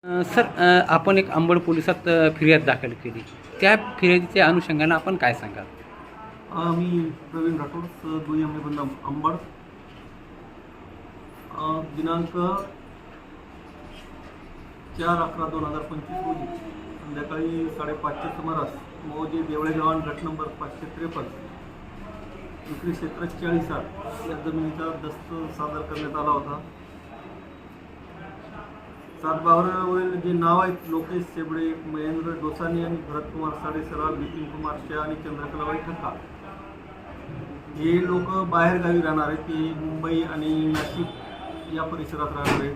Sir, आपण एक अंबड पोलिसात फिर्याद दाखल केली. त्या फिर्यादीच्या अनुषंगानं आपण काय सांगाल? मी प्रवीण राठोड, दुय्यम निबंध अंबड. दिनांक 4/11/2025 रोजी संध्याकाळी 5:30च्या सुमारास मौजे देवळेगाव गट नंबर 553 विक्री क्षेत्र 40 या जमिनीचा दस्त सादर करण्यात आला होता. सातबावरावरील जे नाव आहेत लोकेश सेबडे, महेंद्र डोसानी आणि भरतकुमार साडेसराल, बिपिन कुमार शाह आणि चंद्रकलाबाई ठक्का हे लोक बाहेरगावी राहणार आहेत. ते मुंबई आणि नाशिक या परिसरात राहणार आहेत.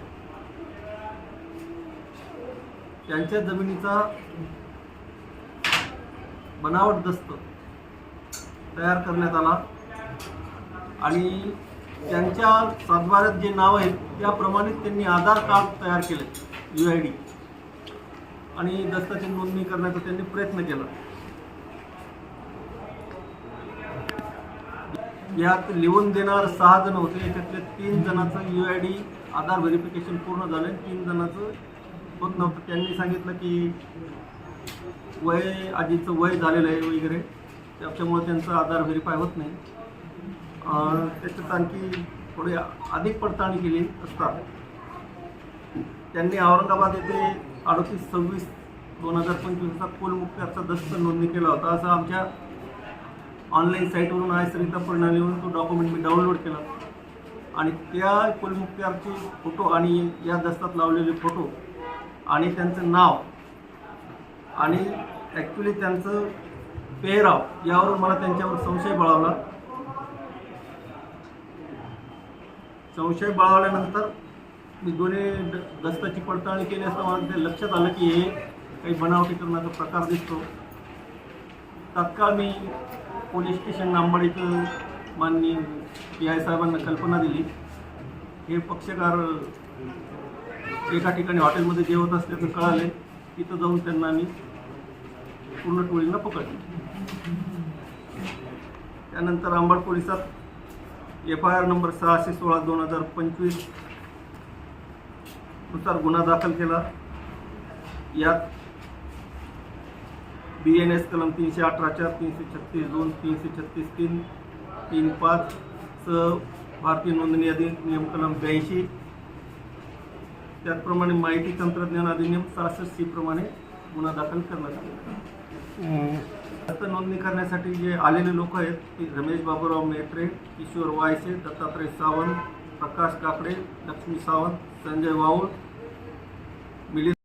त्यांच्या जमिनीचा बनावट दस्त तयार करण्यात आला आणि त्यांच्या सातबाऱ्यात जे नाव आहेत त्याप्रमाणे त्यांनी आधार कार्ड तयार केले, UID, आणि दस्ताची नोंदणी करण्याचा त्यांनी प्रयत्न केला. यात लिहून देणार 6 जण होते. याच्यातले 3 जणांचं UID आधार व्हेरिफिकेशन पूर्ण झालं, 3 जणांचं होत नव्हतं. त्यांनी सांगितलं की आजीचं वय झालेलं आहे वगैरे, त्याच्यामुळे त्यांचं आधार व्हेरीफाय होत नाही. त्याच्यात आणखी थोडी अधिक पडताळणी केली असता त्यांनी औरंगाबाद येथे 38/26/2025 कुलमुक्त्याचा दस्त नोंदणी केला होता, असं आमच्या ऑनलाईन साईटवरून आहे सरिता प्रणालीवरून तो डॉक्युमेंट मी डाउनलोड केला. आणि त्या कुलमुक्त्याचे फोटो आणि या दस्तात लावलेले फोटो आणि त्यांचं नाव आणि ॲक्च्युली त्यांचं पेहराव यावरून मला त्यांच्यावर संशय बळावला. संशय बळावल्यानंतर मी दोन्ही दस्ताची पडताळणी केली असता मला ते लक्षात आलं की हे काही बनावटीकरणाचा प्रकार दिसतो. तात्काळ मी पोलीस स्टेशन अंबड इथं माननीय PI साहेबांना कल्पना दिली. हे पक्षकार एका ठिकाणी हॉटेलमध्ये जेवत असल्याचं कळाले. तिथं जाऊन त्यांना आम्ही पूर्ण टोळींना पकडले. त्यानंतर अंबड पोलिसात FIR नंबर 616/2025 नुसार गुन्हा दाखल केला. यात BNS कलम 318/4, 336(2), 336(3), 3(5) सह भारतीय नोंदणी अधिनियम कलम 82, त्याचप्रमाणे माहिती तंत्रज्ञान अधिनियम 66C प्रमाणे गुन्हा दाखल करण्यात आला. दस्त नोंदणी करण्यासाठी जे आलेले लोक आहेत ते रमेश बाबूराव मेत्रे, किशोर वायसे, दत्तात्रय सावंत, प्रकाश काकडे, लक्ष्मी सावंत, संजय वाऊळ, मिलिंद